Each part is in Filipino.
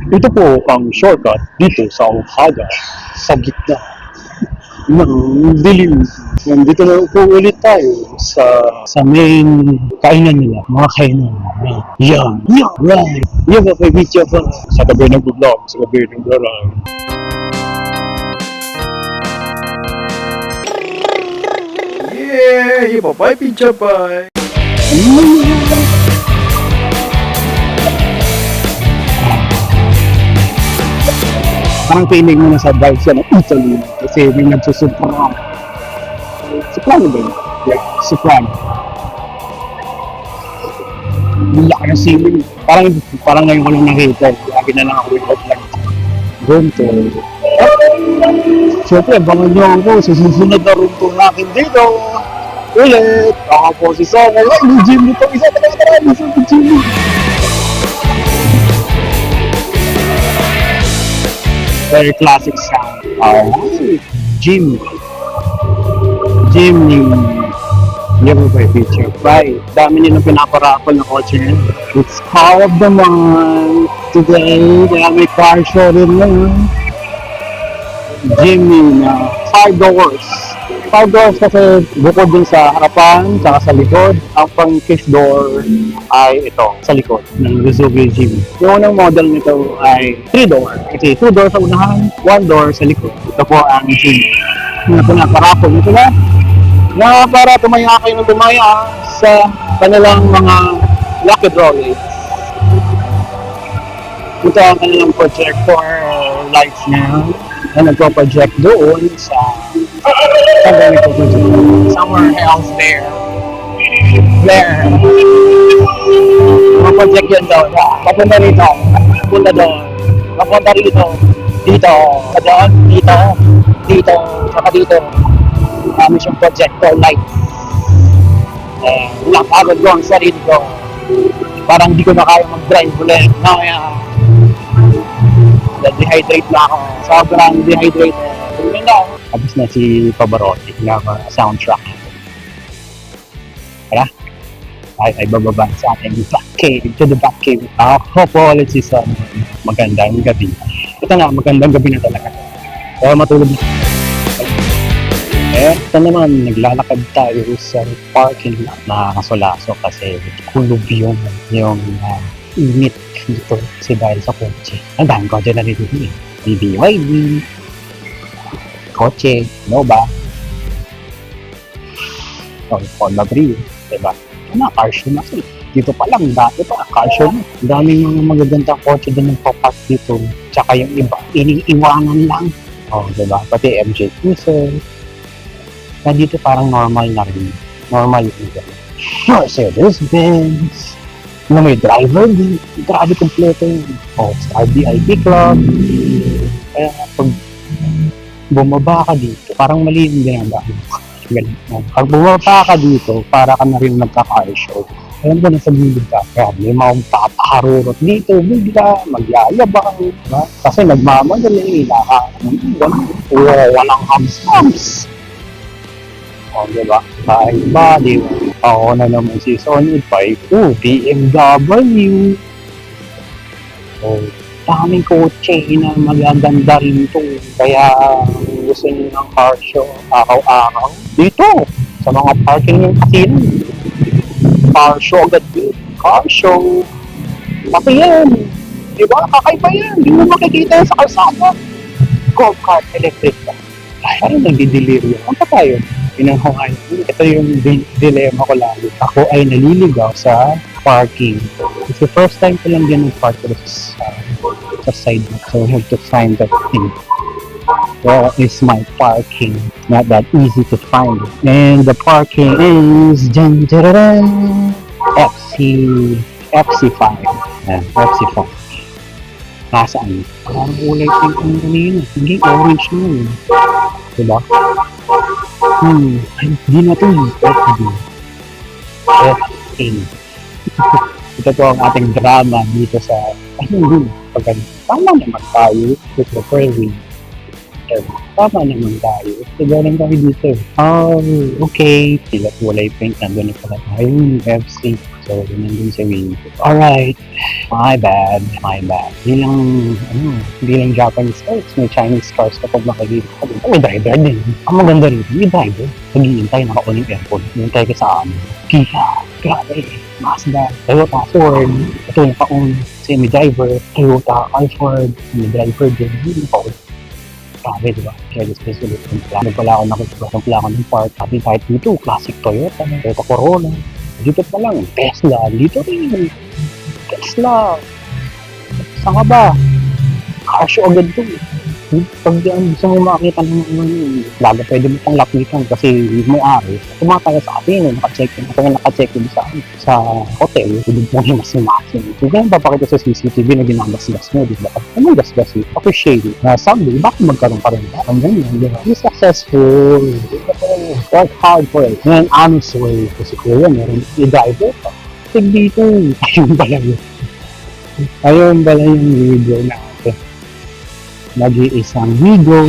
Ito po ang shortcut dito sa Okada, sa gitna ng dilim. Nandito na po ulit tayo sa main kainan nila, mga kainan. Yan, yan, right. Yan ba kay Bitya pa? Sa gabi ng vlog, sa gabi ng vlog. Yeah, Papay Pizza Pie. Parang feeling mo na sa vibes yan ng Italy kasi may nagsusuprano. Soprano ba yun? Yeah, soprano. Ang laki ng ceiling. Parang ngayon ko lang nakita. Lagi na lang ako yung outline. Gunto. Siyempre, abangan nyo ako sa susunod na room tour natin dito. Ulit, ako po si Songa. Ay, may gym nito. Isa talaga isa ng gym. Very classic sound. Alright, gym. Gym ni Never by Future Pride. Dami nilang pinaparapal na kotse ngayon. It's car of the month today. Kaya may car show rin ngayon. Jimmy na 5 doors. 5 doors kasi bukod dun sa harapan, saka sa likod. Ang pang fifth door ay ito, sa likod ng Rizovio Jimmy. Yung unang model nito ay 3 door. Kasi 2 doors sa unahan, 1 door sa likod. Ito po ang Jimmy. Na pinaparapal nito na para tumaya kayo ng tumaya sa kanilang mga lucky draw rates. Ito ang kanilang projector lights niya na nagpo-project doon somewhere else there. Project yan doon. Papunta rito. Papunta doon. Papunta rito. Dito. Sa doon. Dito. Dito. Saka dito. Kami siyang projector lights. Nakagod ko ang sarili ko. Parang di ko na kaya mag-drive ulit. Dehydrate na ako. Sobrang dehydrated. Yun na. Tapos na si Pavarotti na soundtrack. Kaya, ay bababa sa ating back cave, to the back cave. Ako po ulit si Son. Magandang gabi. Ito na, magandang gabi na talaga. Kaya matulog na. Ito naman, naglalakad tayo sa parking lot. Nakakasulaso kasi kulog yung init dito kasi dahil sa kotse. Ang daming kotse na dito eh. BBYD, kotse, no ba? Honda Brio, diba? Car show na kasi. Dito pa lang, dati pa, car show na. Ang daming mga magagandang kotse din ng papak dito. Tsaka yung iba, iniiwanan lang. Diba? Pati MJ Cruiser. Na dito parang normal na rin. Normal yung iba. Mercedes-Benz. Na may driver din. Grabe kompleto yun. Star VIP Club. Kaya pag bumaba ka dito, parang mali yung ginagawa. Pag bumaba ka dito, para ka na rin nagka-car show. Alam ko, nasa gilid ka. Kaya may mga papaharurot dito, bigla, magyayabang. Diba? Kasi nagmamadali, walang hams-hams. Diba? Kahit ba, diba? Ako na naman si Sony 5 BMW. Daming kotse na magaganda rin ito. Kaya gusto nyo ng car show araw-araw. Dito, sa mga parking ng casino. Car show agad din. Car show. Pati yan. Diba? Kakaiba yan. Hindi mo makikita sa kalsada. Go-kart electric ka. Ay, parang nagdi-delivery. Ano pa tayo? Ito yung dilemma ko lagi. Ako ay naliligaw sa parking. Kasi first time ko lang din mag-park sa side na. So I have to find that thing. Where is my parking? Not that easy to find. And the parking is FC5. FC5. Nasaan? Parang ulay pink ang kanina. Hindi, orange na yun. Diba? Hindi na ito yung FD. Ito po ang ating drama dito sa tama naman tayo. Ito po, Tama naman tayo. Galing kami dito. Oh, okay. Sila kulay pink. Nandun na pala tayo. FC. So, nandun sa wing. Alright. My bad. Hindi lang Japanese cars. May Chinese cars kapag makikita ko. May driver din. Ang maganda rin, may driver. Nag-iintay, naka-on yung aircon. Nag-iintay ka sa amin. Kia. Grabe. Mazda. Toyota. Ford. Ito naka-on. Kasi may driver. Toyota. Alphard. May driver din. Hindi naka-on. Grabe, diba? Kaya gusto ko ulit. Nagplano pala ako ng part. Sabi kahit dito, classic Toyota. Toyota Corolla. Dito pa lang, Tesla. Dito rin. Tesla. Saan ka ba? Car show agad to. Pag gusto mo makakita ng laga, pwede mo pang lapitan kasi may ari. Tumataya sa atin, naka-check in sa hotel. Pwede mo yung mas-masin. Hindi mo papakita sa CCTV na ginagasgas mo, di ba? Anong gasgas yun? Appreciate it. Sabi, bakit magkaroon pa rin ba? Ang ganyan, di ba? Be successful. Work hard for it. And honest way. Kasi kuya, meron i-driver pa. Tig dito. Ayun pala yung video natin. Nag-iisang Wigo.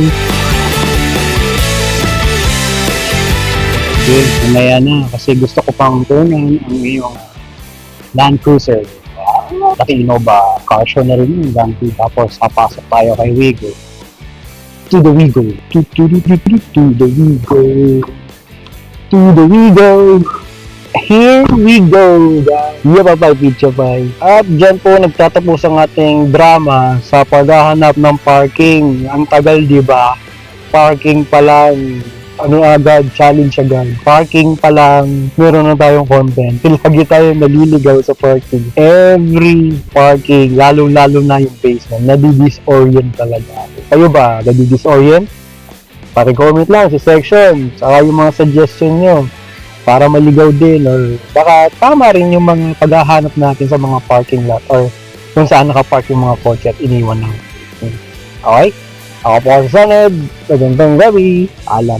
Okay, mamaya na. Kasi gusto ko pang tunan ang iyong Land Cruiser. Pati Innova, car show na rin yung Land Cruiser. Tapos papasok tayo kay Wigo. To the Wigo. To the Wigo. To the Wigo. Here we go, guys. Picture bye. At dyan po nagtatapos ang ating drama sa paghahanap ng parking. Ang tagal, di ba? Parking pa lang. Challenge agad. Parking pa lang. Meron na tayong content. Lagi tayo naliligaw sa parking. Every parking, lalo-lalo na yung basement, nadi-disorient talaga. Kayo ba? Nadi-disorient? Pare-comment lang sa section. Saka yung mga suggestion nyo. Para maligaw din or baka tama rin yung mga paghahanap natin sa mga parking lot or kung saan nakapark yung mga kotse at iniwan natin. Okay? Ako po ang Saned. Magandang gabi. Alam.